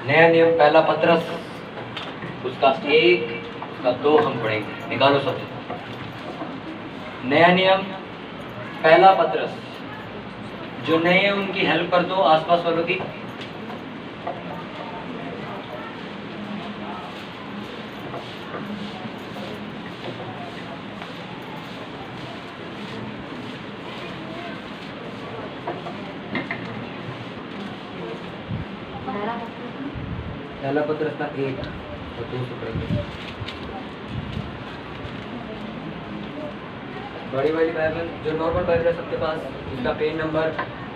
नया नियम पहला पत्रस उसका 1 उसका 2 हम पढ़ेंगे। निकालो सबसे। नया नियम पहला पत्रस, जो नए हैं उनकी हेल्प कर दो आसपास वालों की। पहला पत्रस का 1 और 2 से पढ़ेंगे। बड़ी वाली बाइबल जो नॉर्मल बाइबल है सबके पास, इसका पेज नंबर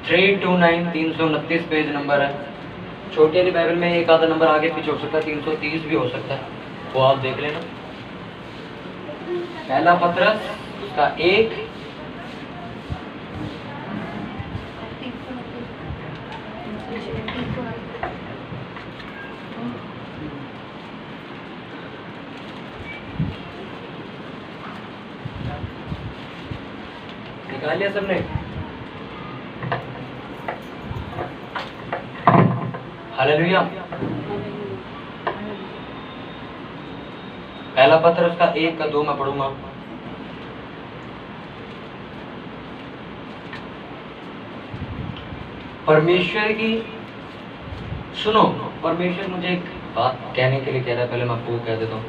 329 329 पेज नंबर है। छोटी वाली बाइबल में एक आधा नंबर आगे पीछे हो सकता है, 330 भी हो सकता है, वो आप देख लेना। पहला पत्रस उसका 1 निकाल लिया सबने? हालेलुया। पहला पत्र उसका 1 का 2 मैं पढ़ूंगा। परमेश्वर की सुनो, परमेश्वर मुझे एक बात कहने के लिए कह रहा है, पहले मैं आपको कह देता हूँ।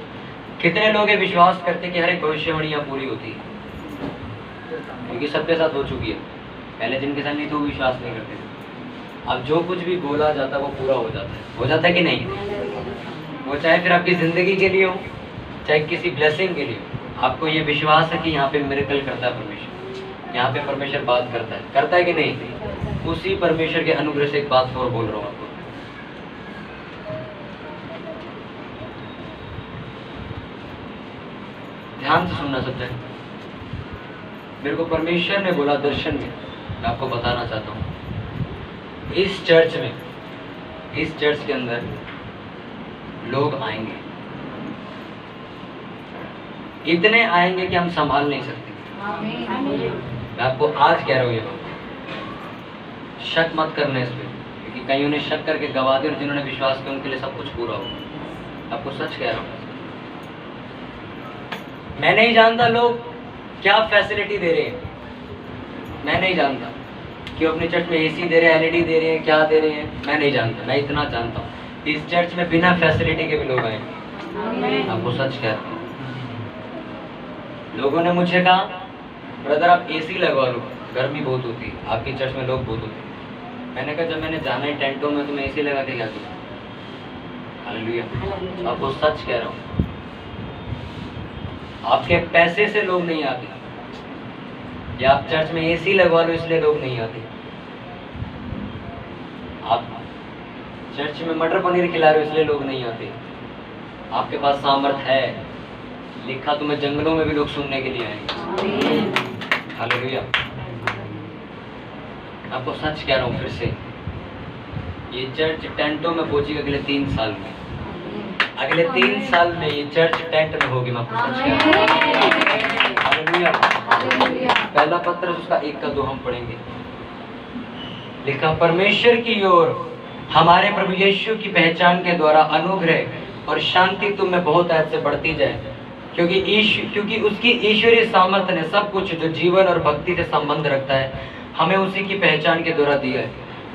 कितने लोग ये विश्वास करते हैं कि हर एक भविष्यवाणी यहाँ पूरी होती है? क्योंकि सबके साथ हो चुकी है। पहले जिनके साथ नहीं थे वो विश्वास नहीं करते थे। अब जो कुछ भी बोला जाता है वो पूरा हो जाता है कि नहीं? वो चाहे फिर आपकी ज़िंदगी के लिए हो, चाहे किसी ब्लेसिंग के लिए हो। आपको ये विश्वास है कि यहाँ पे मिरेकल करता है परमेश्वर, यहाँ पे परमेश्वर बात करता है कि नहीं? उसी परमेश्वर के अनुग्रह से एक बात और बोल रहा हूँ आपको। ध्यान से सुनना सब जगह। मेरे को परमेश्वर ने बोला दर्शन में, मैं आपको बताना चाहता हूँ, इस चर्च में, इस चर्च के अंदर लोग आएंगे, इतने आएंगे कि हम संभाल नहीं सकते। मैं आपको आज कह रहा हूँ ये बात, शक मत करने इस पे, क्योंकि कईयों ने शक करके गवा दिया और जिन्होंने विश्वास किया उनके लिए सब कुछ पूरा होगा। आपको सच कह रहा हूँ। मैं नहीं जानता लोग क्या फैसिलिटी दे रहे हैं, मैं नहीं जानता कि अपने चर्च में एसी दे रहे हैं, एलईडी दे रहे हैं, क्या दे रहे हैं, मैं नहीं जानता। मैं इतना जानता हूँ, इस चर्च में बिना फैसिलिटी के भी लोग आए। आपको सच कह रहा हूँ। लोगों ने मुझे कहा ब्रदर आप एसी लगवा लो, गर्मी बहुत होती है, आपकी चर्च में लोग बहुत होते हैं। मैंने कहा जब मैंने जाना है टेंटों में तो मैं एसी लगा के क्या करूँ? हालेलुया। आपको सच कह रहा हूँ, आपके पैसे से लोग नहीं आते, या आप चर्च में एसी लगवा लो इसलिए लोग नहीं आते। आप चर्च में मटर पनीर खिला रहे हो इसलिए लोग नहीं आते। आपके पास सामर्थ है, लिखा तुम्हें जंगलों में भी लोग सुनने के लिए आएंगे। हालेलुया। आपको सच कह रहा हूँ फिर से, ये चर्च टेंटों में पहुंचेगी अगले 3 साल में। अगले 3 साल में ये चर्च टेंट में होगी। मैं आपको सच कह रहा हूँ। हालेलुया। पहला पत्र उसका 1 का 2 हम पढ़ेंगे। लिखा, परमेश्वर की ओर हमारे प्रभु यीशु की पहचान के द्वारा अनुग्रह और शांति तुम में बहुत ऐसे से बढ़ती जाए, क्योंकि उसकी ईश्वरीय सामर्थ्य ने सब कुछ जो जीवन और भक्ति से संबंध रखता है हमें उसी की पहचान के द्वारा दिया है,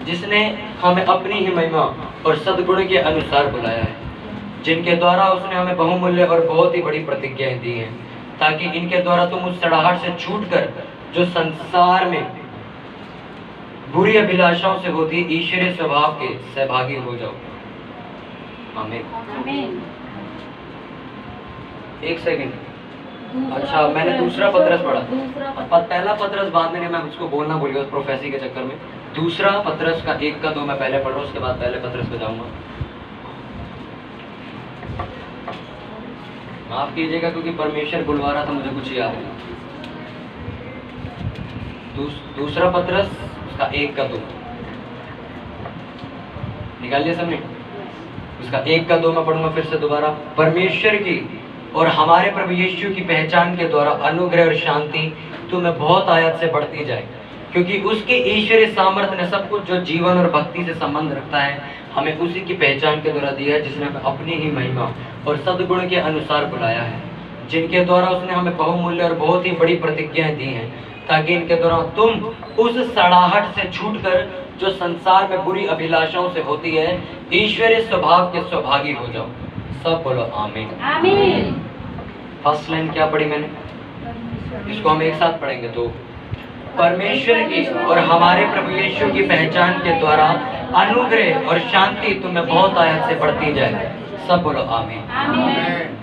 जिसने हमें अपनी ही महिमा और सद्गुण के अनुसार बुलाया है, जिनके द्वारा उसने हमें बहुमूल्य और बहुत ही बड़ी प्रतिज्ञाएं दी हैं, ताकि इनके द्वारा तुम उस सड़ाहट से छूटकर जो संसार में बुरी अभिलाषाओं से होती ईश्वरीय स्वभाव के सहभागी हो जाओ। आमीन। एक सेकंड। अच्छा, मैंने दूसरा पत्रस पढ़ा, पहला पत्रस बाद में मैं उसको बोलना भूल गया प्रोफेसी के चक्कर में। दूसरा पत्रस का 1 का 2 मैं पहले पढ़ रहा हूँ, उसके बाद पहले पत्रस पे जाऊंगा। माफ कीजिएगा क्योंकि परमेश्वर बुलवा रहा था, मुझे कुछ याद नहीं। दूसरा पत्रस उसका 1 का 2 निकाल लिया सबने? उसका 1 का 2 मैं पढ़ूंगा फिर से दोबारा। परमेश्वर की और हमारे प्रभु यीशु की पहचान के द्वारा अनुग्रह और शांति तुम्हें बहुत आयत से बढ़ती जाए, क्योंकि उसकी ईश्वरीय सामर्थ्य ने सब कुछ जो जीवन और भक्ति से संबंध रखता है हमें उसी की पहचान के द्वारा दिया है जिसने हमें अपनी ही महिमा और सद्गुण के अनुसार बुलाया है, जिनके द्वारा उसने हमें बहुमूल्य और बहुत ही बड़ी प्रतिज्ञाएं दी हैं, ताकि इनके द्वारा तुम उस सड़ाहट से छूटकर जो संसार में बुरी अभिलाषाओं से होती है, ईश्वरीय स्वभाव के स्वभागी हो जाओ। सब बोलो आमीन। आमीन। फर्स्ट लाइन क्या पढ़ी मैंने, इसको हम एक साथ पढ़ेंगे। तो परमेश्वर की और हमारे प्रभु यीशु की पहचान के द्वारा अनुग्रह और शांति तुम्हें बहुत आयत से बढ़ती जाए। सब बोलो आमीन। आमीन।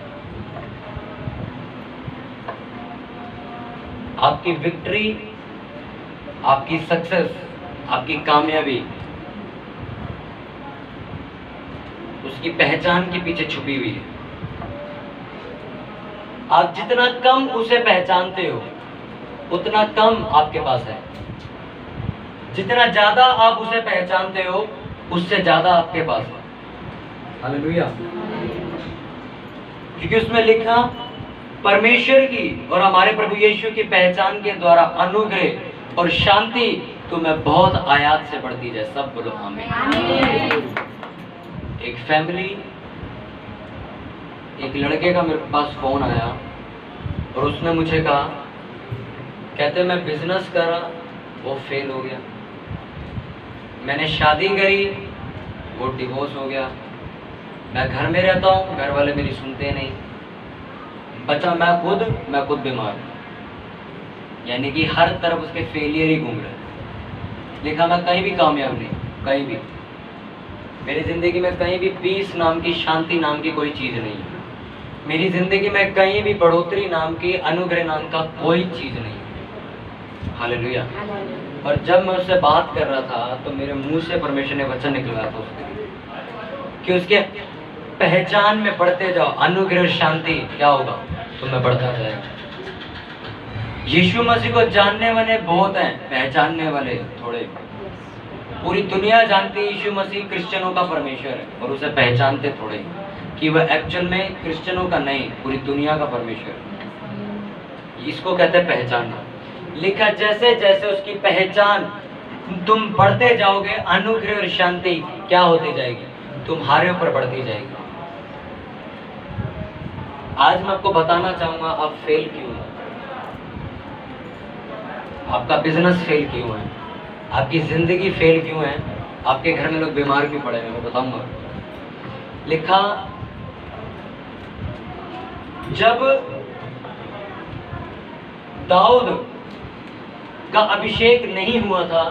आपकी विक्ट्री, आपकी सक्सेस, आपकी कामयाबी उसकी पहचान के पीछे छुपी हुई है। आप जितना कम उसे पहचानते हो उतना कम आपके पास है, जितना ज्यादा आप उसे पहचानते हो उससे ज्यादा आपके पास है। हालेलुया। क्योंकि उसमें लिखा परमेश्वर की और हमारे प्रभु यीशु की पहचान के द्वारा अनुग्रह और शांति तुम्हें बहुत आयात से बढ़ती जाए। सब बोलो आमीन। एक फैमिली, एक लड़के का मेरे पास फोन आया और उसने मुझे कहा, कहते मैं बिजनेस करा वो फेल हो गया, मैंने शादी करी वो डिवोर्स हो गया, मैं घर में रहता हूँ घर वाले मेरी सुनते नहीं, बचा मैं खुद बीमार हूँ। यानी कि हर तरफ उसके फेलियर ही घूम रहे। लिखा मैं कहीं भी कामयाब नहीं, कहीं भी मेरी जिंदगी में कहीं भी पीस नाम की, शांति नाम की कोई चीज नहीं है। मेरी जिंदगी में कहीं भी बढ़ोतरी नाम की, अनुग्रह नाम का कोई चीज नहीं है। हालेलुया। और जब मैं उससे बात कर रहा था तो मेरे मुंह से परमेश्वर ने वचन निकलवाया था उसके कि उसके पहचान में बढ़ते जाओ, अनुग्रह और शांति क्या होगा तुम्हें बढ़ता जाएगा। यीशु मसीह को जानने वाले बहुत हैं, पहचानने वाले थोड़े। पूरी दुनिया जानती है यीशु मसीह क्रिश्चियनों का परमेश्वर है और उसे पहचानते थोड़े कि वह एक्चुअल में क्रिश्चियनों का नहीं, पूरी दुनिया का परमेश्वर है। इसको कहते हैं पहचानना। लिखा जैसे जैसे उसकी पहचान तुम बढ़ते जाओगे, अनुग्रह और शांति क्या होती जाएगी, तुम्हारे ऊपर बढ़ती जाएगी। आज मैं आपको बताना चाहूंगा आप फेल क्यों हैं, आपका बिजनेस फेल क्यों है, आपकी जिंदगी फेल क्यों है, आपके घर में लोग बीमार क्यों पड़े हैं, मैं बताऊंगा। लिखा जब दाऊद का अभिषेक नहीं हुआ था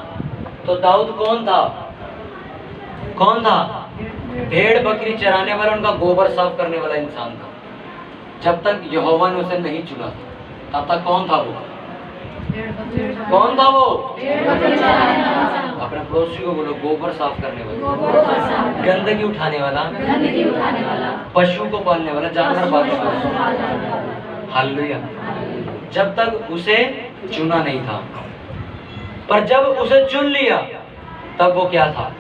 तो दाऊद कौन था? भेड़ बकरी चराने वाला, उनका गोबर साफ करने वाला इंसान था। जब तक यहोवा ने उसे नहीं चुना तब तक कौन था वो? अपने पड़ोसी को बोलो गोबर साफ करने वाला, गंदगी उठाने वाला, पशु को पालने वाला, जानवर पालने वाला। हालेलुया। जब तक उसे चुना नहीं था, पर जब उसे चुन लिया तब वो क्या था?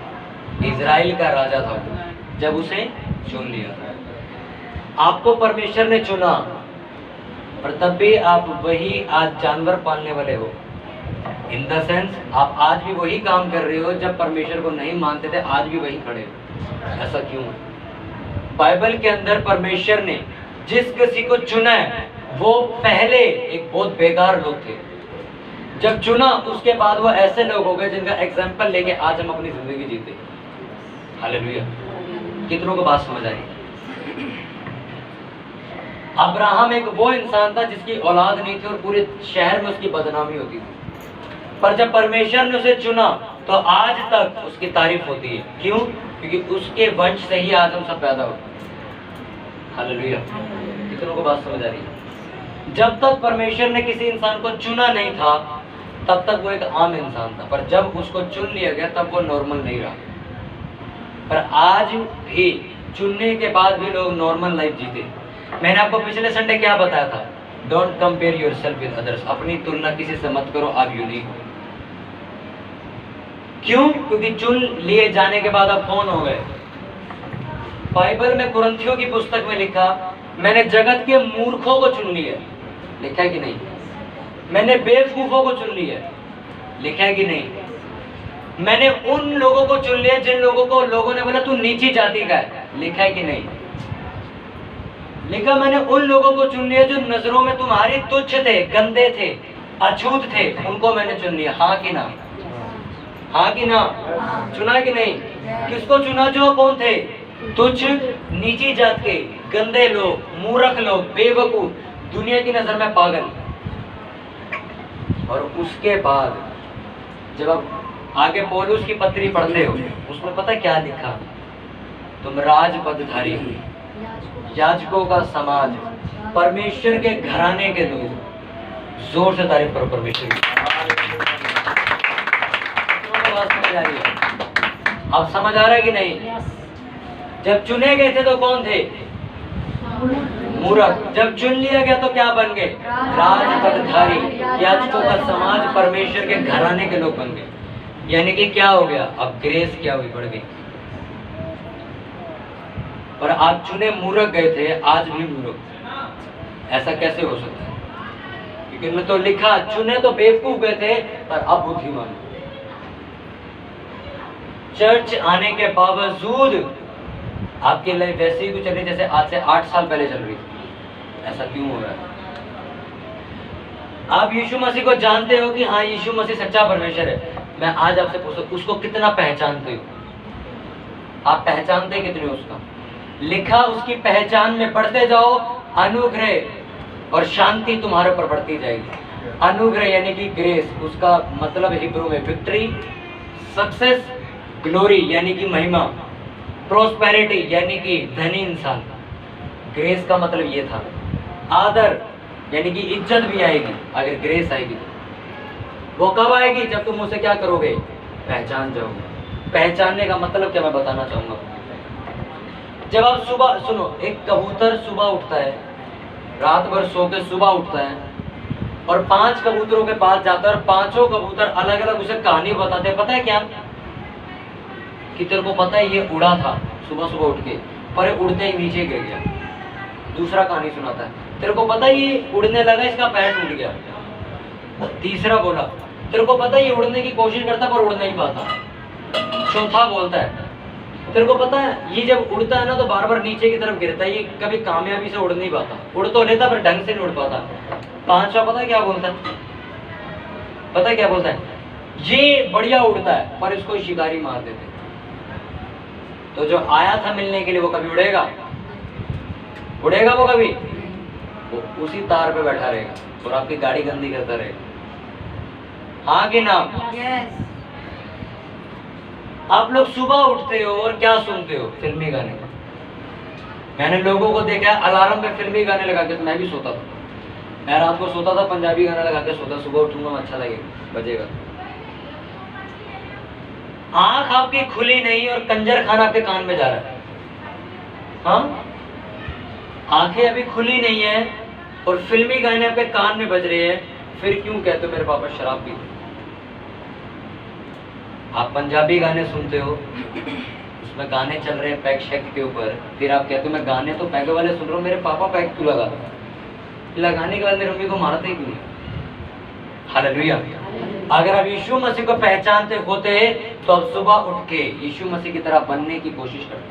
इजराइल का राजा था। जब उसे चुन लिया, आपको परमेश्वर ने चुना, पर तब भी आप वही आज जानवर पालने वाले हो। इन द सेंस आप आज भी वही काम कर रहे हो जब परमेश्वर को नहीं मानते थे, आज भी वही खड़े हो। ऐसा क्यों है? बाइबल के अंदर परमेश्वर ने जिस किसी को चुना है वो पहले एक बहुत बेकार लोग थे। जब चुना उसके बाद वो ऐसे लोग हो गए जिनका एग्जाम्पल लेके आज हम अपनी जिंदगी जीते। हालेलुया। कितनों को बात समझ आई? अब्राहम एक वो इंसान था जिसकी औलाद नहीं थी और पूरे शहर में उसकी बदनामी होती थी, पर जब परमेश्वर ने उसे चुना तो आज तक उसकी तारीफ होती है। क्यों? क्योंकि उसके वंश से ही आज हम सब पैदा हुए। हालेलुया। कितनों को बात समझ आ रही है? जब तक परमेश्वर ने किसी इंसान को चुना नहीं था तब तक वो एक आम इंसान था, पर जब उसको चुन लिया गया तब वो नॉर्मल नहीं रहा। पर आज भी चुनने के बाद भी लोग नॉर्मल लाइफ जीते। मैंने आपको पिछले संडे क्या बताया था? Don't compare yourself with others. अपनी तुलना किसी से मत करो, आप यूनिक हो। क्यों? क्योंकि चुन लिए जाने के बाद आप कौन हो गए। बाइबल में कुरिन्थियों की पुस्तक में लिखा, मैंने जगत के मूर्खों को चुन लिया। लिखा है कि नहीं? मैंने बेवकूफों को चुन लिया। लिखा है कि नहीं? मैंने उन लोगों को चुन लिया जिन लोगों को लोगों ने बोला तू नीची जाति का है। लिखा है कि नहीं? लिखा मैंने उन लोगों को चुन लिया जो नजरों में तुम्हारी तुच्छ थे, गंदे थे, अछूत थे, उनको मैंने चुन लिया। हाँ कि ना? हाँ कि ना? चुना कि नहीं? किसको चुना? जो कौन थे? तुच्छ, नीची जात के, गंदे लोग, मूर्ख लोग, बेवकूफ, दुनिया की नजर में पागल। और उसके बाद जब आप आगे पौलुस की पत्री पढ़ते हो, उसमें पता क्या लिखा? तुम राजपदधारी, याजकों का समाज, परमेश्वर के घराने के लोग। जोर से तारीफ करो परमेश्वर की। समझ आ रही है? अब समझ आ रहा है कि नहीं? जब चुने गए थे तो कौन थे? मूर्ख। जब चुन लिया गया तो क्या बन गए? राजपदधारी, याजकों का समाज, परमेश्वर के घराने के लोग बन गए। यानी कि क्या हो गया? अब ग्रेस क्या हुई? बढ़ गई। और आप चुने मूर्ख गए थे, आज भी मूर्ख। ऐसा कैसे हो सकता है? क्योंकि उन्होंने तो लिखा चुने तो बेवकूफ गए थे पर अब बुद्धिमान। चर्च आने के बावजूद आपकी लाइफ वैसे ही कुछ चल रही जैसे आज से 8 साल पहले चल रही थी। ऐसा क्यों हो रहा है? आप यीशु मसीह को जानते हो कि हाँ यीशु मसीह सच्चा परमेश्वर है। मैं आज आपसे पूछता हूं, उसको कितना पहचानते हो? आप पहचानते कितने हो उसका? लिखा उसकी पहचान में बढ़ते जाओ, अनुग्रह और शांति तुम्हारे ऊपर बढ़ती जाएगी। अनुग्रह यानी कि ग्रेस, उसका मतलब हिब्रू में विक्ट्री, सक्सेस, ग्लोरी यानी कि महिमा, प्रोस्पेरिटी यानी कि धनी इंसान। ग्रेस का मतलब ये था। आदर यानी कि इज्जत भी आएगी अगर ग्रेस आएगी। वो कब आएगी? जब तुम उसे क्या करोगे? पहचान जाओगे। पहचानने का मतलब क्या मैं बताना चाहूंगा। जब आप सुबह, सुनो, एक कबूतर सुबह उठता है, रात भर सो के सुबह उठता है और 5 कबूतरों के पास जाता है और 5 कबूतर अलग अलग उसे कहानी बताते हैं। पता है क्या? कि तेरे को पता है ये उड़ा था सुबह सुबह उठ के, पर उड़ते ही नीचे गिर गया। दूसरा कहानी सुनाता है, तेरे को पता है ये उड़ने लगा, इसका पैर टूट गया। तीसरा बोला, तेरे को पता है ये उड़ने की कोशिश करता पर उड़ नहीं पाता। चौथा बोलता है, तेरे को पता है ये जब उड़ता है ना तो बार बार नीचे की तरफ गिरता है, ये कभी कामयाबी से उड़ नहीं पाता। उड़ तो लेता पर ढंग से नहीं उड़ पाता। 5वां पता है क्या बोलता है? पता है क्या बोलता है? ये बढ़िया उड़ता है पर इसको शिकारी मार देते। तो जो आया था मिलने के लिए वो कभी उड़ेगा? उड़ेगा वो कभी? वो उसी तार पे बैठा रहेगा और आपकी गाड़ी गंदी करता रहेगा। हाँ कि ना? आप लोग सुबह उठते हो और क्या सुनते हो? फिल्मी गाने। मैंने लोगों को देखा है अलार्म पे फिल्मी गाने लगा के, मैं भी सोता था। मैं रात को सोता था, पंजाबी गाना लगा के सोता, सुबह उठूंगा अच्छा लगेगा, बजेगा। आंख आपकी खुली नहीं और कंजर खाना आपके कान में जा रहा है। हाँ, आंखें अभी खुली नहीं है और फिल्मी गाने आपके कान में बज रहे हैं, फिर क्यों कहते हो मेरे पापा शराब पीते? आप पंजाबी गाने सुनते हो, उसमें गाने चल रहे हैं पैक शैक के ऊपर, फिर आप कहते हो मैं गाने तो पैग वाले सुन रहा हूँ, मेरे पापा पैक क्यों लगा? लगाने के बाद मेरी मम्मी को मारते ही क्यों? हालेलुया। अगर आप यीशु मसीह को पहचानते होते तो अब सुबह उठ के यीशु मसीह की तरह बनने की कोशिश करते।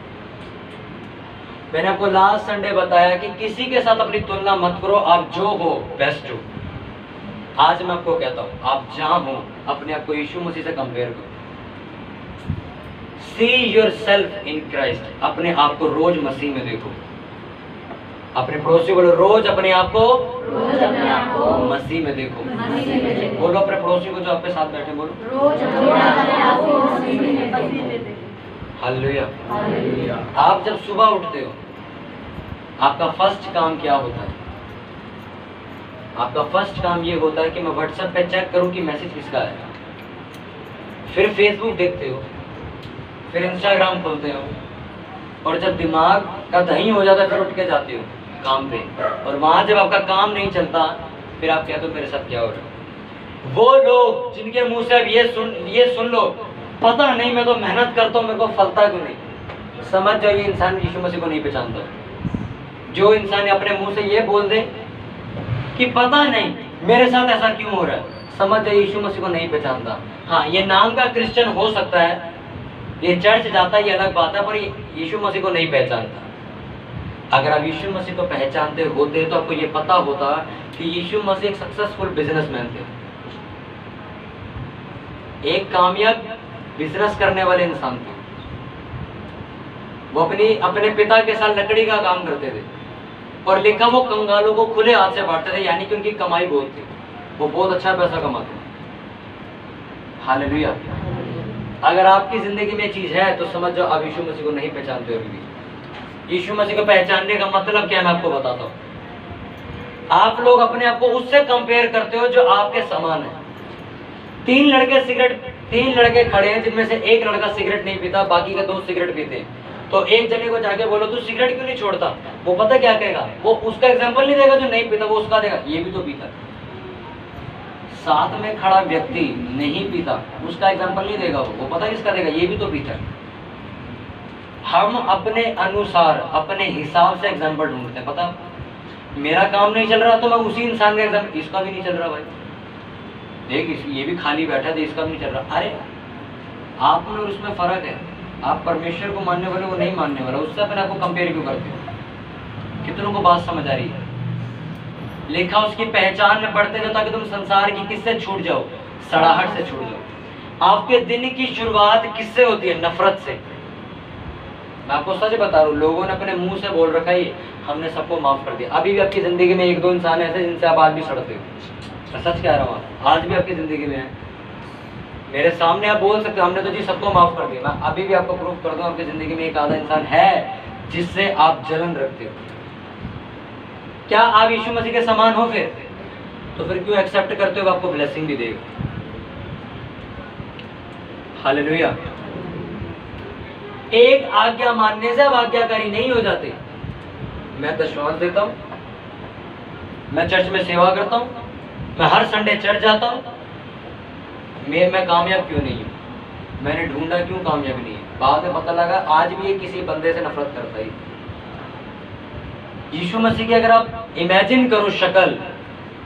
मैंने आपको लास्ट संडे बताया कि किसी के साथ अपनी तुलना मत करो, आप जो हो बेस्ट हो। आज मैं आपको कहता हूं, आप जहां हो अपने आप को यीशु मसीह से कंपेयर करो। See yourself in Christ. अपने आप को रोज मसीह में देखो। अपने पड़ोसी बोलो, रोज अपने आप को मसीह में देखो। बोलो अपने पड़ोसी को जो आपके साथ बैठे, बोलो रोज अपने आप को मसीह में देखो। हालेलुया। आप जब सुबह उठते हो, आपका फर्स्ट काम क्या होता है? आपका फर्स्ट काम ये होता है कि मैं व्हाट्सएप पे चेक करूं कि मैसेज किसका है। फिर फेसबुक देखते हो, फिर इंस्टाग्राम खोलते हो, और जब दिमाग का दही हो जाता है फिर उठ के जाते हो काम पे, और वहां जब आपका काम नहीं चलता फिर आप कहते हो मेरे साथ क्या हो रहा है। वो लोग जिनके मुंह से अब ये सुन लो, पता नहीं मैं तो मेहनत करता हूँ, मेरे को फलता क्यों नहीं, समझ जाओ ये इंसान यीशु मसीह को नहीं पहचानता। जो इंसान अपने मुंह से ये बोल दे कि पता नहीं मेरे साथ ऐसा क्यों हो रहा है, समझ जाए यीशु मसीह को नहीं पहचानता। हाँ, ये नाम का क्रिश्चियन हो सकता है, ये चर्च जाता है, ये अलग बात है, पर यीशु मसीह को नहीं पहचानता। अगर आप यीशु मसीह को पहचानते होते तो आपको ये पता होता कि यीशु मसीह एक सक्सेसफुल बिजनेसमैन थे, एक कामयाब बिजनेस करने वाले इंसान थे। वो अपने पिता के साथ लकड़ी का काम करते थे, और लिखा वो कंगालों को खुले हाथ से बांटते थे, यानी कि उनकी कमाई बहुत थी, वो बहुत अच्छा पैसा कमाते थे। हालेलुया। अगर आपकी जिंदगी में चीज है तो समझ जाओ आप यीशु मसीह को नहीं पहचानते अभी भी। यीशु मसीह को पहचानने का मतलब क्या है, मैं आपको बताता हूँ। आप लोग अपने आप को उससे कंपेयर करते हो जो आपके समान है। तीन लड़के खड़े हैं, जिनमें से एक लड़का सिगरेट नहीं पीता, बाकी के 2 सिगरेट पीते हैं। तो एक जने को जाके बोलो तू सिगरेट क्यों नहीं छोड़ता, वो पता क्या कहेगा, वो उसका एग्जाम्पल नहीं देगा जो नहीं पीता, वो उसका देगा ये भी तो पीता। साथ में खड़ा व्यक्ति नहीं पीता, उसका एग्जाम्पल नहीं देगा, वो पता किसका देगा, ये भी तो पीता। हम अपने अनुसार अपने हिसाब से एग्जाम्पल ढूंढते हैं। पता मेरा काम नहीं चल रहा तो मैं उसी इंसान का एग्जाम्पल, इसका भी नहीं चल रहा भाई, देख ये भी खाली बैठा है, इसका भी नहीं चल रहा। अरे आप में और उसमें फर्क है। आप परमेश्वर को मानने वाले, वो नहीं मानने वाला, उससे अपने आपको कंपेयर क्यों करते हो? कितनों को बात समझ आ रही है? लिखा उसकी पहचान में बढ़ते जाओ ताकि तुम संसार की किससे छूट जाओ, सड़ाहट से छूट जाओ। आपके दिन की शुरुआत किससे होती है? नफरत से। मैं आपको सच बता रहा हूँ, लोगों ने अपने मुंह से बोल रखा है हमने सबको माफ कर दिया। अभी भी आपकी जिंदगी में 1-2 इंसान ऐसे जिनसे आप आज भी सड़ते हो, मैं सच कह रहा हूँ, आज भी आपकी जिंदगी में है। मेरे सामने आप बोल सकते हो हमने तो जी सबको माफ कर दिया, मैं अभी भी आपको प्रूफ कर दूं आपकी जिंदगी में एक आधा इंसान है जिससे आप जलन रखते हो। क्या आप यीशु मसीह के समान हो फिर? तो फिर क्यों एक्सेप्ट करते हो? आपको ब्लेसिंग भी देगा। हालेलुया। एक आज्ञा मानने से आप आज्ञाकारी नहीं हो जाते। मैं दशवांश देता हूं, मैं चर्च में सेवा करता हूं, मैं हर संडे चर्च जाता हूं, मैं कामयाब क्यों नहीं हूँ? मैंने ढूंढा क्यों कामयाब नहीं है? बाद में पता लगा आज भी ये किसी बंदे से नफरत करता है। यीशु मसीह की अगर आप इमेजिन करो शक्ल,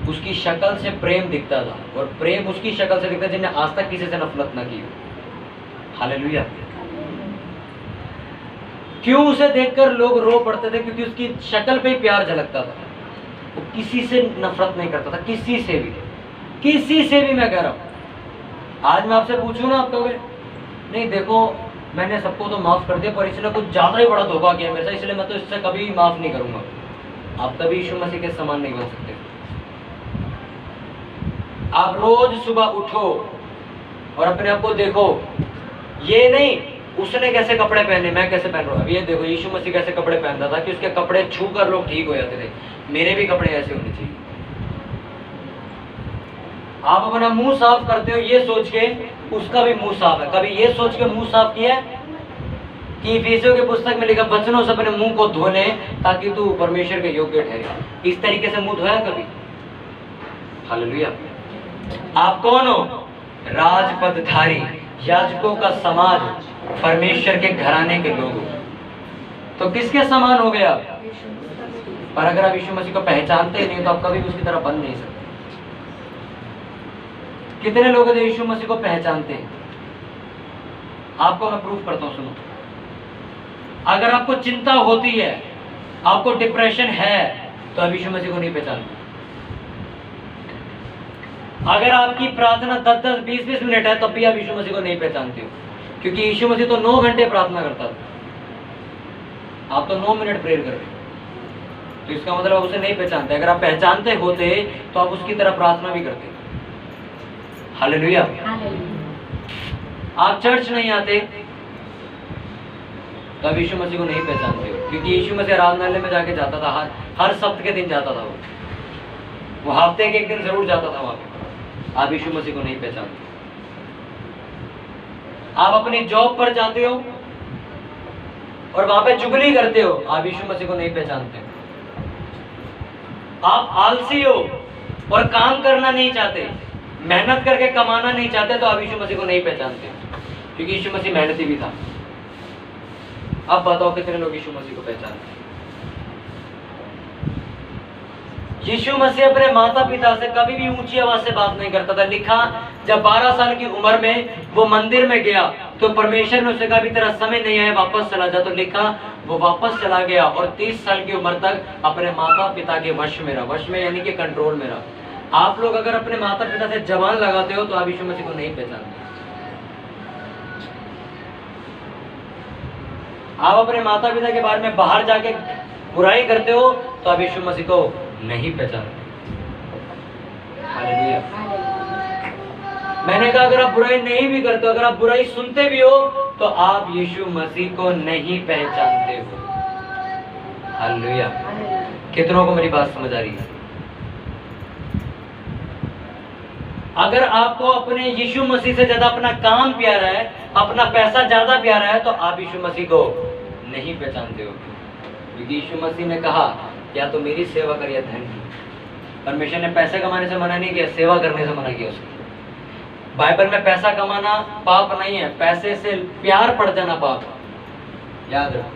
उसकी शक्ल से प्रेम दिखता था, और प्रेम उसकी शक्ल से दिखता जिन्हें आज तक किसी से नफरत ना की हो। हालेलुया। क्यों उसे देखकर लोग रो पड़ते थे? क्योंकि उसकी शक्ल पे ही प्यार झलकता था। वो किसी से नफरत नहीं करता था, किसी से भी मैं कह रहा हूं। आज मैं आपसे पूछूं ना, आप कहोगे नहीं देखो मैंने सबको तो माफ कर दिया, पर इसने कुछ ज्यादा ही बड़ा धोखा किया मेरे साथ, इसलिए मैं तो इससे कभी माफ नहीं करूंगा। आप कभी यीशु मसीह के समान नहीं बन सकते। आप रोज सुबह उठो और अपने आप को देखो, ये नहीं उसने कैसे कपड़े पहने मैं कैसे पहन रहा हूं। अब ये देखो यीशु मसीह कैसे कपड़े पहनता था कि उसके कपड़े छू कर लोग ठीक हो जाते थे। मेरे भी कपड़े ऐसे होने चाहिए। आप अपना मुंह साफ करते हो ये सोच के उसका भी मुंह साफ है। कभी ये सोच के मुंह साफ किया कि इफिसियों की पुस्तक में लिखा वचनों से अपने मुंह को धो ले ताकि तू परमेश्वर के योग्य ठहरे। इस तरीके से मुंह धोया कभी? हालेलुया। आप कौन हो? राजपदधारी, याजकों का समाज, परमेश्वर के घराने के लोग। तो किसके समान हो गए आप? पर अगर आप यीशु मसीह को पहचानते ही नहीं तो आप कभी भी उसकी तरह बन नहीं सकते। कितने लोग हैं यीशु मसीह को पहचानते हैं? आपको मैं प्रूफ करता हूं, सुनो। अगर आपको चिंता होती है, आपको डिप्रेशन है, तो आप यीशु मसीह को नहीं पहचानते। अगर आपकी प्रार्थना 10-10, 20-20 मिनट है तब भी आप यीशु मसीह को नहीं पहचानते हो, क्योंकि यीशु मसीह तो 9 घंटे प्रार्थना करता था, आप तो 9 मिनट प्रेयर कर रहे हो। तो इसका मतलब आप उसे नहीं पहचानते। अगर आप पहचानते होते तो आप उसकी तरह प्रार्थना भी करते। हालेलुया। आप चर्च नहीं आते तब यीशु मसीह को नहीं पहचानते हो, क्योंकि यीशु मसीह आराधनालय में जाके जाता था, हर सप्ताह के दिन जाता था। वो हफ्ते के एक दिन जरूर जाता था वहां पे। आप यीशु मसीह को नहीं पहचानते। आप अपनी जॉब पर जाते हो और वहां पे चुगली करते हो, आप यीशु मसीह को नहीं पहचानते। आप आलसी हो और काम करना नहीं चाहते, मेहनत करके कमाना नहीं चाहते, तो आप यीशु मसीह को नहीं पहचानते, क्योंकि यीशु मसीह मेहनती भी था। अब बताओ कितने लोग यीशु मसीह को पहचानते? यीशु मसीह अपने माता पिता से कभी भी ऊंची आवाज से बात नहीं करता था। लिखा जब 12 साल की उम्र में वो मंदिर में गया तो परमेश्वर ने उसे कहा भी तेरा समय नहीं है, वापस चला जा। तो लिखा वो वापस चला गया और 30 साल की उम्र तक अपने माता पिता के वश में रहा। वश में यानी कि कंट्रोल में रहा। आप लोग अगर अपने माता पिता से जबान लगाते हो तो आप यीशु मसीह को नहीं पहचानते। आप अपने माता पिता के बारे में बाहर जाके बुराई करते हो तो आप यीशु मसीह को नहीं पहचानते। हालेलुया। मैंने कहा अगर आप बुराई नहीं भी करते हो, अगर आप बुराई सुनते भी हो तो आप यीशु मसीह को नहीं पहचानते हो। हालेलुया। कितनों को मेरी बात समझ आ रही है? अगर आपको अपने यीशु मसीह से ज्यादा अपना काम प्यारा है, अपना पैसा ज्यादा प्यारा है, तो आप यीशु मसीह को नहीं पहचानते हो। क्योंकि यीशु मसीह ने कहा या तो मेरी सेवा कर या धन की। परमेश्वर ने पैसे कमाने से मना नहीं किया, सेवा करने से मना किया उसको। बाइबल में पैसा कमाना पाप नहीं है, पैसे से प्यार पड़ जाना पाप है। याद रखो,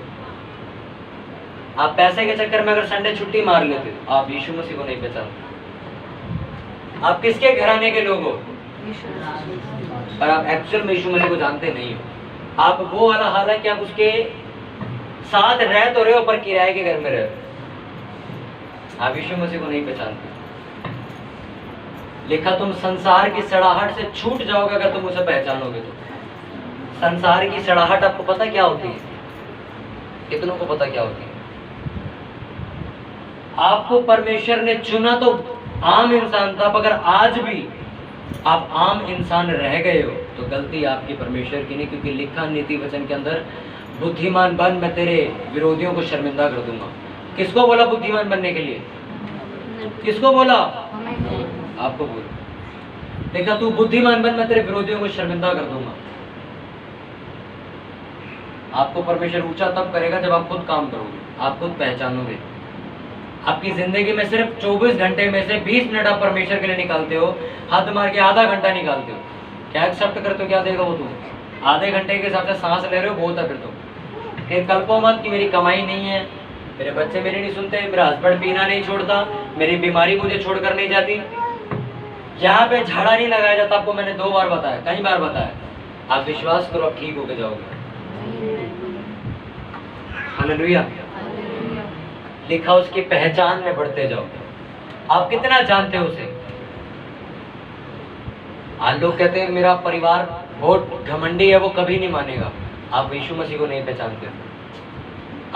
आप पैसे के चक्कर में अगर संडे छुट्टी मार लेते हो आप यीशु मसीह को नहीं पहचानते। आप किसके घराने के लोग हो और आप एक्चुअल में यीशु मसीह को जानते नहीं हो। आप वो वाला हाल है कि आप उसके साथ रह तो रहे हो पर किराए के घर में रहे हो। आप यीशु मसीह को नहीं पहचानते। लिखा तुम संसार की सड़ाहट से छूट जाओगे अगर तुम उसे पहचानोगे तो। संसार की सड़ाहट आपको पता क्या होती है? कितनों को पता क्या होती है? आपको परमेश्वर ने चुना तो आम इंसान था, मगर आज भी आप आम इंसान रह गए हो तो गलती आपकी परमेश्वर की नहीं। क्योंकि लिखा नीति वचन के अंदर बुद्धिमान बन, मैं तेरे विरोधियों को शर्मिंदा कर दूंगा। किसको बोला बुद्धिमान बनने के लिए? किसको बोला? आपको बोला। देखा तू बुद्धिमान बन, मैं तेरे विरोधियों को शर्मिंदा कर दूंगा। आपको परमेश्वर ऊंचा तब करेगा जब आप खुद काम करोगे, आप खुद पहचानोगे। आपकी जिंदगी में सिर्फ 24 घंटे में से 20 मिनट आप परमेश्वर के लिए निकालते हो, हद मार के आधा घंटा निकालते हो। क्या एक्सेप्ट करते हो? क्या देगा वो तुम्हें? आधे घंटे के हिसाब से सांस ले रहे हो, बहुत है फिर तो। फिर कल्पो मत कि मेरी कमाई नहीं है, मेरे बच्चे मेरी नहीं सुनते, मेरा हस्बैंड पीना नहीं छोड़ता, मेरी बीमारी मुझे छोड़कर नहीं जाती, यहाँ पे झाड़ा नहीं लगाया जाता। आपको मैंने 2 बार बताया, कई बार बताया। आप विश्वास करो, आप ठीक होके जाओगे। हालेलुया। लिखा उसकी पहचान में बढ़ते जाओ। आप कितना जानते हो उसे? आज लोग कहते हैं मेरा परिवार बहुत घमंडी है, वो कभी नहीं मानेगा। आप यीशु मसीह को नहीं पहचानते।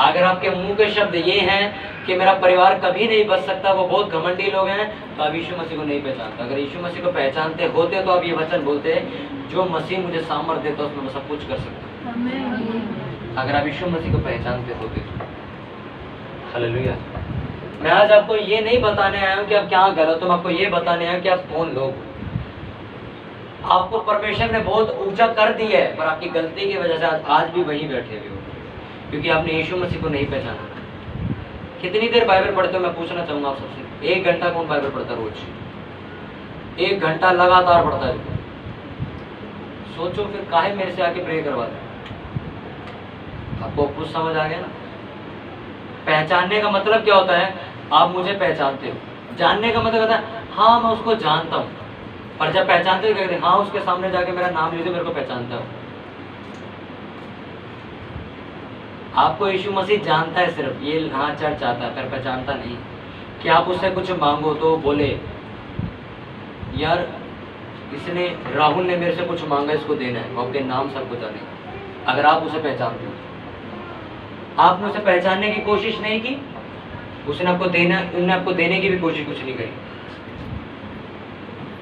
अगर आपके मुंह के शब्द ये हैं कि मेरा परिवार कभी नहीं बच सकता, वो बहुत घमंडी लोग हैं, तो आप यीशु मसीह को नहीं पहचानते। अगर यीशु मसीह को पहचानते होते तो आप ये वचन बोलते, जो मसीह मुझे सामर्थ देता है उसमें मैं सब कुछ कर सकता हूं। अगर आप यीशु मसीह को पहचानते होते तो। हालेलुया। मैं आज आपको ये नहीं बताने आया हूं कि आप क्या गलत हो, मैं आपको ये बताने आया हूं कि आप कौन लोग। आपको परमेश्वर ने बहुत ऊंचा कर दिया है, पर आपकी गलती की वजह से आज भी वहीं बैठे हुए हो, क्योंकि आपने यीशु मसीह को नहीं पहचाना। कितनी देर बाइबल पढ़ते हो? मैं पूछना चाहूंगा आप सबसे। 1 घंटा कौन बाइबल पढ़ता रोज? 1 घंटा लगातार पढ़ता है। सोचो फिर काहे मेरे से आके प्रे करवाते? आपको कुछ समझ आ गया ना? पहचानने का मतलब क्या होता है? आप मुझे पहचानते हो। जानने का मतलब होता है हाँ मैं उसको जानता हूँ, पर जब पहचानते हो कहते हैं हाँ उसके सामने जाके मेरा नाम ले दो, मेरे को पहचानता हो। आपको यीशु मसीह जानता है सिर्फ, ये हाँ चर्च आता है, पर पहचानता नहीं। कि आप उससे कुछ मांगो तो बोले यार इसने, राहुल ने मेरे से कुछ मांगा, इसको देना है, वो आपके नाम सबको जाने। अगर आप उसे पहचानते हो, आपने उसे पहचानने की कोशिश नहीं की, उसने आपको देना, उन्होंने आपको देने की भी कोशिश कुछ नहीं करी।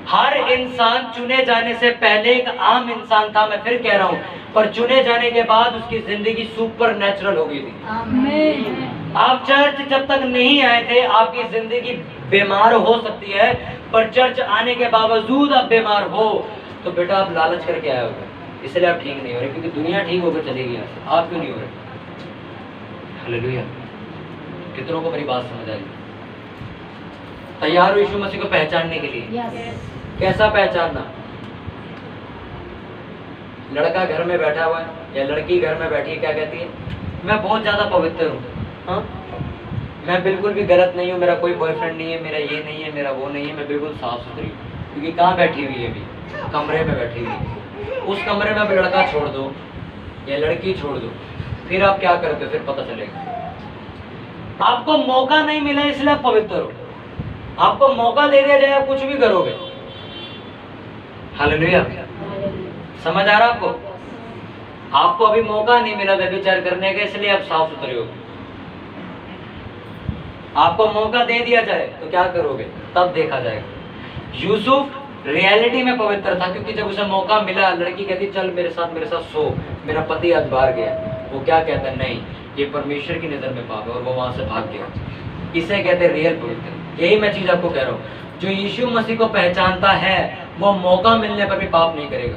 हर इंसान चुने जाने से पहले एक आम इंसान था, मैं फिर कह रहा हूं, पर चुने जाने के बाद उसकी जिंदगी सुपर नेचुरल हो गई थी। आमीन। आप चर्च जब तक नहीं आए थे आपकी जिंदगी बीमार हो सकती है, पर चर्च आने के बावजूद आप बीमार हो तो बेटा आप लालच करके आए हो, इसलिए आप ठीक नहीं हो रहे, क्योंकि दुनिया ठीक होकर चलेगी यहाँ से, आप क्यों नहीं हो रहे? हालेलुया। कितनों को मेरी बात समझ आई? तैयार हो यीशु मसीह को पहचानने के लिए? yes. कैसा पहचानना? लड़का घर में बैठा हुआ है या लड़की घर में बैठी है, क्या कहती है? मैं बहुत ज्यादा पवित्र हूँ। हाँ? मैं बिल्कुल भी गलत नहीं हूँ, मेरा कोई बॉयफ्रेंड नहीं है, मेरा ये नहीं है, मेरा वो नहीं है, मैं बिल्कुल साफ सुथरी हूँ। क्योंकि कहाँ बैठी हुई है अभी? कमरे में बैठी हुई है। उस कमरे में अब लड़का छोड़ दो या लड़की छोड़ दो, फिर आप क्या करते हो? फिर पता चलेगा। आपको मौका नहीं मिला इसलिए आप पवित्र हो। आपको मौका दे दिया जाए आप कुछ भी करोगे। हालेलुया। समझ आ रहा आपको? आपको अभी मौका नहीं मिला व्यभिचार करने का, इसलिए आप साफ सुथरे हो। आपको मौका दे दिया जाए तो क्या करोगे? तब देखा जाएगा। यूसुफ रियलिटी में पवित्र था, क्योंकि जब उसे मौका मिला, लड़की कहती चल मेरे साथ सो, मेरा पति आज बाहर गया, वो क्या कहता है? नहीं, ये परमेश्वर की नजर में पाप है, और वो वहां से भाग गया। इसे कहते हैं रियल पवित्र। यही मैं चीज आपको कह रहा हूँ, जो यीशु मसीह को पहचानता है वो मौका मिलने पर भी पाप नहीं करेगा।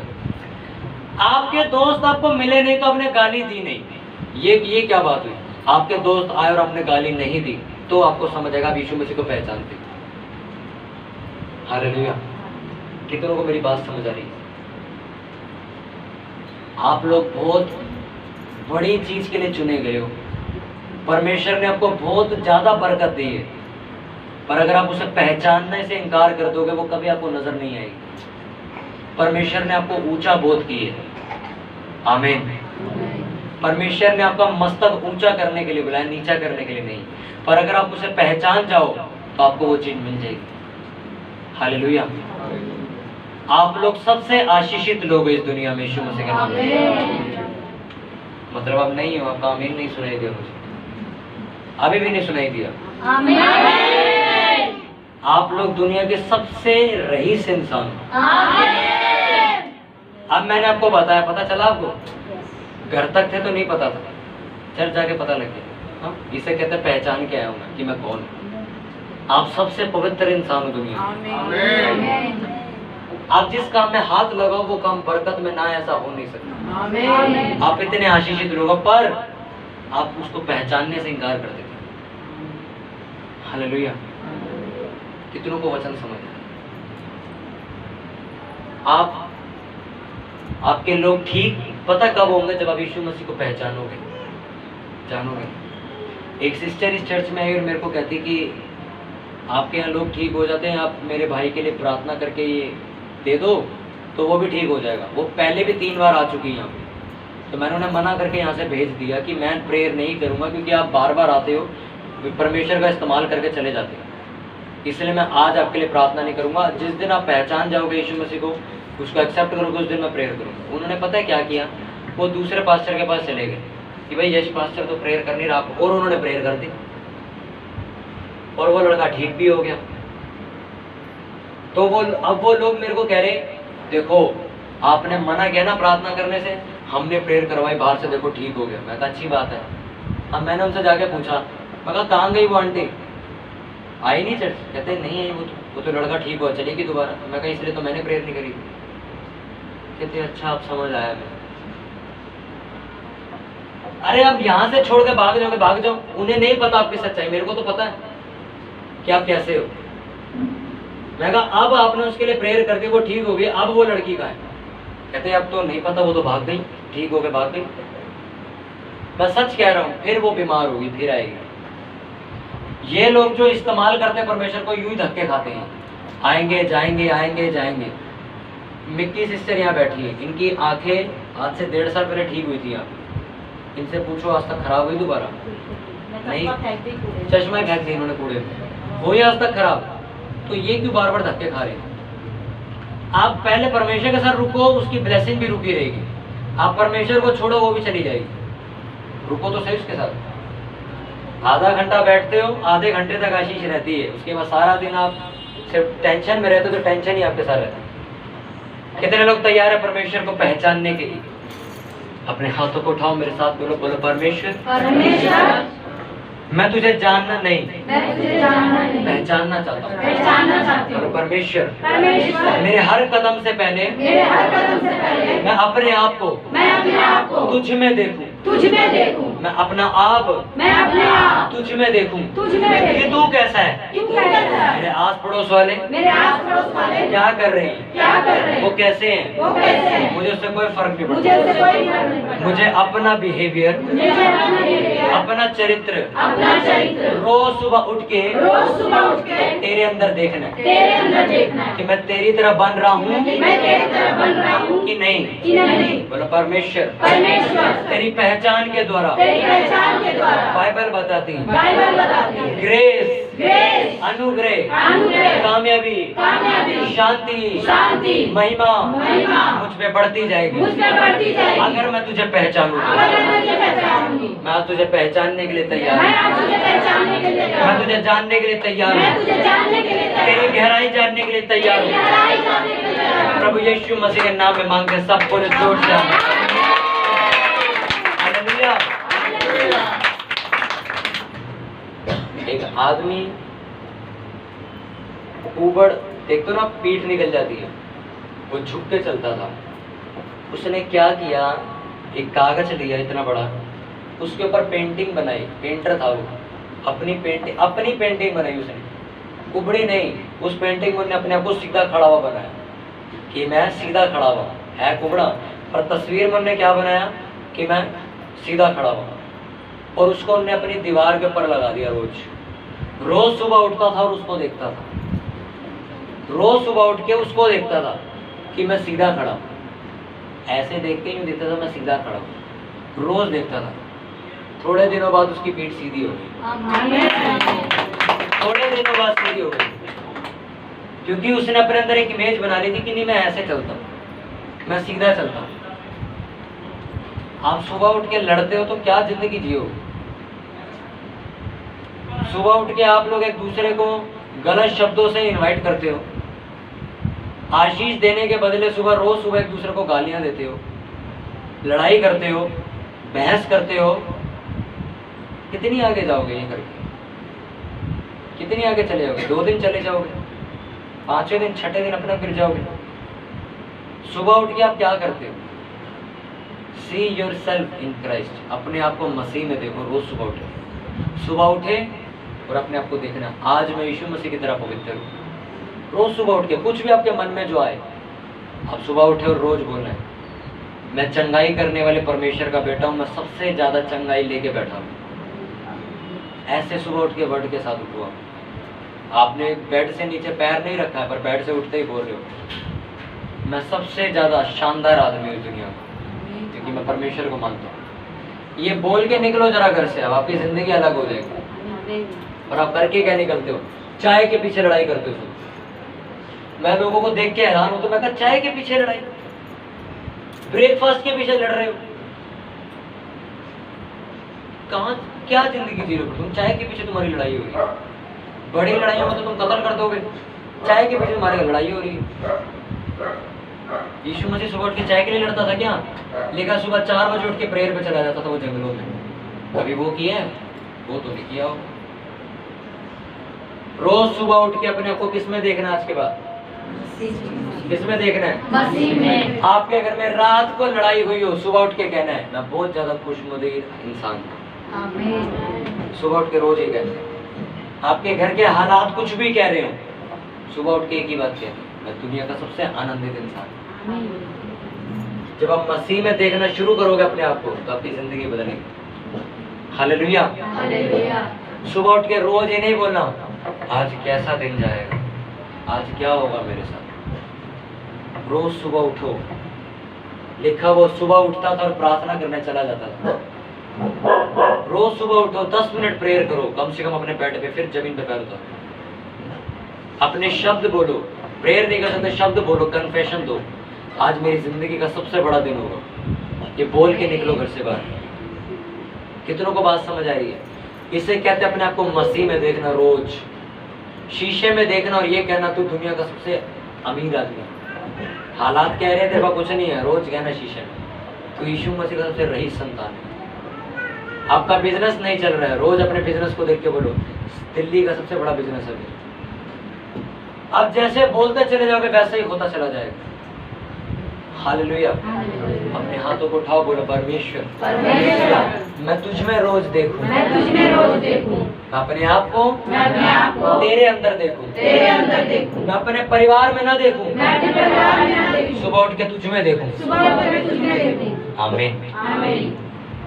आपके दोस्त आपको मिले नहीं तो आपने गाली दी नहीं, ये क्या बात हुई? आपके दोस्त आए और आपने गाली नहीं दी तो आपको समझ आएगा आप यीशु मसीह को पहचानते। हालेलुया। कितनों को मेरी बात समझ आ रही है? आप लोग बहुत बड़ी चीज के लिए चुने गए हो। परमेश्वर ने आपको बहुत ज्यादा बरकत दी है, पर अगर आप उसे पहचानने से इनकार कर दोगे वो कभी आपको नजर नहीं आएगी। परमेश्वर ने आपको ऊंचा बोध की है। आमीन। परमेश्वर ने आपका मस्तक ऊंचा करने के लिए बुलाया, नीचा करने के लिए नहीं। पर अगर आप उसे पहचान जाओ तो आपको वो चीज मिल जाएगी। हालेलुया। आप लोग सबसे आशीषित लोग इस दुनिया में यीशु मसीह के नाम में। मतलब आप नहीं हो, आपका आमीन नहीं सुनाई दिया मुझे, अभी भी नहीं सुनाई दिया। आमीन। आप लोग दुनिया के सबसे रईस इंसान। अब मैंने आपको बताया, पता चला आपको? घर तक थे तो नहीं पता था, चर्च जाके पता लग गया। इसे कहते पहचान के आया हूं मैं कि मैं कौन हूं। आप सबसे पवित्र इंसान हो दुनिया में। आप जिस काम में हाथ लगाओ वो काम बरकत में ना, ऐसा हो नहीं सकता। आप इतने आशीषित लोग, पर आप उसको पहचानने से इनकार कर देते। हालेलुया। कितनों को वचन समझ आपके लोग ठीक पता कब होंगे? जब आप यीशु मसीह को पहचानोगे, जानोगे। एक सिस्टर इस चर्च में आई और मेरे को कहती कि आपके यहाँ लोग ठीक हो जाते हैं, आप मेरे भाई के लिए प्रार्थना करके ये दे दो तो वो भी ठीक हो जाएगा। वो पहले भी 3 बार आ चुकी है यहाँ पे, तो मैंने उन्हें मना करके यहाँ से भेज दिया कि मैं प्रेयर नहीं करूँगा, क्योंकि आप बार बार आते हो, परमेश्वर का इस्तेमाल करके चले जाते हो, इसलिए मैं आज आपके लिए प्रार्थना नहीं करूँगा। जिस दिन आप पहचान जाओगे यीशु मसीह को, उसको एक्सेप्ट करोगे, उस दिन मैं प्रेयर करूँगा। उन्होंने पता है क्या किया? वो दूसरे पास्टर के पास चले गए कि भाई यश पास्टर तो प्रेयर कर नहीं रहा, और उन्होंने प्रेयर कर दी और वो लड़का ठीक भी हो गया। तो अब वो लोग मेरे को कह रहे, देखो आपने मना किया ना प्रार्थना करने से, हमने प्रेयर करवाई बाहर से, देखो ठीक हो गया। मैं कहा अच्छी बात है। अब मैंने उनसे जाके पूछा, मैं कहा कहाँ गई वो आंटी? आई नहीं चर्च? कहते नहीं आई, वो तो लड़का ठीक हुआ, चलेगी दोबारा। मैं कहा इसलिए तो मैंने प्रेयर नहीं करी। कहते अच्छा आप समझ आया मैं। अरे अब यहाँ से छोड़ के भाग जाओ। उन्हें नहीं पता आपकी सच्चाई, मेरे को तो पता है कि आप कैसे हो। मैं कहा अब आपने उसके लिए प्रेयर करके वो ठीक हो गई, अब वो लड़की का है? कहते अब तो नहीं पता, वो तो भाग गई, ठीक हो गए भाग गई। मैं सच कह रहा हूँ, फिर वो बीमार होगी, फिर आएगी। ये लोग जो इस्तेमाल करते हैं परमेश्वर को, यूं ही धक्के खाते हैं, आएंगे जाएंगे। मिक्की सिस्टर यहाँ बैठी है, इनकी आंखें आज से 1.5 साल पहले ठीक हुई थी। यहाँ इनसे पूछो आज तक खराब हुई दोबारा? नहीं, चश्मा फेंक दिया इन्होंने कूड़े में, हुई आज तक खराब। तो ये क्यों बार बार धक्के खा रहे हैं? आप पहले परमेश्वर के साथ रुको, उसकी ब्लेसिंग भी रुकी रहेगी। आप परमेश्वर को छोड़ो, वो भी चली जाएगी। रुको तो सही उसके साथ। आधा घंटा बैठते हो, आधे घंटे तक आशीष रहती है, उसके बाद सारा दिन आप सिर्फ टेंशन में रहते हो, तो टेंशन ही आपके साथ रहता है। कितने लोग तैयार है परमेश्वर को पहचानने के लिए? अपने हाथों को उठाओ, मेरे साथ बोलो परमेश्वर मैं तुझे जानना नहीं, पहचानना चाहता हूँ। परमेश्वर मेरे हर कदम से पहले मैं अपने आप को तुझ में देखूं, मैं अपना आप तुझ में देखूं कि तू कैसा है। मेरे आस पड़ोस वाले क्या कर रहे हैं, वो कैसे हैं, मुझे उससे कोई फर्क नहीं पड़ता। मुझे अपना बिहेवियर, अपना चरित्र रोज सुबह उठ के तेरे अंदर देखना है कि मैं तेरी तरह बन रहा हूँ कि नहीं। बोलो परमेश्वर तेरी पहचान के द्वारा बाइबल बताती है ग्रेस अनुग्रह कामयाबी शांति महिमा मुझ पे बढ़ती जाएगी अगर मैं तुझे पहचानूंगा। मैं आज तुझे पहचानने के लिए तैयार हूँ। मैं तुझे जानने के लिए तैयार हूँ। तेरी गहराई जानने के लिए तैयार हूँ। प्रभु यीशु मसीह के नाम में मांगते सब बोले जोर से हालेलुया। एक आदमी ऊबड़ देखते हो ना, पीठ निकल जाती है, वो झुक के चलता था। उसने क्या किया, एक कागज लिया इतना बड़ा, उसके ऊपर पेंटिंग बनाई। पेंटर था वो, अपनी पेंटिंग बनाई उसने, कुबड़ी नहीं। उस पेंटिंग में उसने अपने आप को सीधा खड़ा हुआ बनाया कि मैं सीधा खड़ा हुआ, है कुबड़ा, पर तस्वीर में उन्होंने क्या बनाया कि मैं सीधा खड़ा हुआ। और उसको उन्होंने अपनी दीवार के ऊपर लगा दिया। रोज सुबह उठता था और उसको देखता था। रोज सुबह उठ के उसको देखता था कि मैं सीधा खड़ा हूँ। ऐसे देख के यूँ देखता था मैं सीधा खड़ा हूँ, रोज देखता था। थोड़े दिनों बाद उसकी पीठ सीधी हो गई। थोड़े दिनों बाद सीधी हो गई, क्योंकि उसने अपने अंदर एक इमेज बना ली थी कि नहीं मैं ऐसे चलता हूँ, मैं सीधा चलता हूँ। आप सुबह उठ के लड़ते हो तो क्या जिंदगी जियो। सुबह उठ के आप लोग एक दूसरे को गलत शब्दों से इनवाइट करते हो, आशीष देने के बदले रोज सुबह एक दूसरे को गालियां देते हो, लड़ाई करते हो, बहस करते हो। कितनी आगे जाओगे ये करके? कितनी आगे चले जाओगे? 2 दिन चले जाओगे, 5वें दिन 6ठे दिन अपना गिर जाओगे। सुबह उठ के आप क्या करते हो? See your self in Christ. अपने आप को मसीह में देखो। रोज सुबह उठे और अपने आप को देखना, आज मैं यीशु मसीह की तरह पवित्र हूँ। रोज सुबह उठ के कुछ भी आपके मन में जो आए, आप सुबह उठे और रोज बोलना है मैं चंगाई करने वाले परमेश्वर का बेटा हूँ, मैं सबसे ज्यादा चंगाई लेके बैठा हूँ। ऐसे सुबह उठ के वर्ड के साथ उठो। आपने बेड से नीचे पैर नहीं रखा है, पर बेड से उठते ही बोल रहे हो मैं सबसे ज्यादा शानदार आदमी हूँ दुनिया में, क्योंकि मैं परमेश्वर को मानता हूँ। ये बोल के निकलो जरा घर से, अब आपकी जिंदगी अलग हो जाएगी। और आप करके क्या निकलते हो? चाय के पीछे लड़ाई करते हो। मैं लोगों को देख के हैरान हूं, तो मैं कहा चाय के पीछे लड़ाई, ब्रेकफास्ट के पीछे लड़ रहे हो। कहां क्या जिंदगी जी रहे हो तुम? चाय के पीछे तुम्हारी लड़ाई हो रही है। बड़ी लड़ाइयों में तो तुम कत्ल कर दोगे, चाय के पीछे तुम्हारी लड़ाई हो रही है। यीशु मसीह सुबह उठ के चाय के लिए लड़ता था क्या? लेकिन सुबह 4 बजे उठ के प्रेयर पे चला जाता था वो जंगलों में। कभी वो किया है? वो तो नहीं किया हो। रोज सुबह उठ के अपने आप को किस में देखना? आज के बाद किसमें देखना है? मसीह में। आपके घर में रात को लड़ाई हुई हो, सुबह उठ के कहना है मैं बहुत ज्यादा खुशनुमा इंसान हूं। आमीन। सुबह उठ के रोज ही कहना है। आपके घर के हालात कुछ भी कह रहे हो, सुबह उठ के एक ही बात कहना मैं दुनिया का सबसे आनंदित इंसान हूं। जब आप मसीह में देखना शुरू करोगे अपने आप को, तो आपकी जिंदगी बदलेगी। हालेलुया। हालेलुया। सुबह उठ के रोज ये नहीं बोलना आज कैसा दिन जाएगा, आज क्या होगा मेरे साथ। रोज सुबह उठो। लिखा वो सुबह उठता था और प्रार्थना करने चला जाता था। रोज सुबह उठो, 10 मिनट प्रेयर करो कम से कम अपने बेड पे, फिर जमीन पे पैर उतारो। अपने शब्द बोलो, प्रेयर नहीं कर सकते शब्द बोलो, कन्फेशन दो आज मेरी जिंदगी का सबसे बड़ा दिन होगा। ये बोल के निकलो घर से बाहर। कितनों को बात समझ आ रही है? इसे कहते हैं अपने आप को मसीह में देखना। रोज शीशे में देखना और ये कहना तू दुनिया का सबसे अमीर आदमी। हालात कह रहे थे वह कुछ नहीं है, रोज कहना शीशे में तो यीशु मसीह का सबसे रईस संतान है। आपका बिजनेस नहीं चल रहा है, रोज अपने बिजनेस को देख के बोलो दिल्ली का सबसे बड़ा बिजनेस है। आप जैसे बोलते चले जाओगे वैसे ही होता चला जाएगा। हालेलुया। अपने हाथों को उठाओ, बोलो परमेश्वर मैं तुझ में रोज देखूं, अपने आप को तेरे अंदर देखूं, मैं अपने परिवार में ना देखूं, सुबह उठ के तुझ में देखूं। आमीन।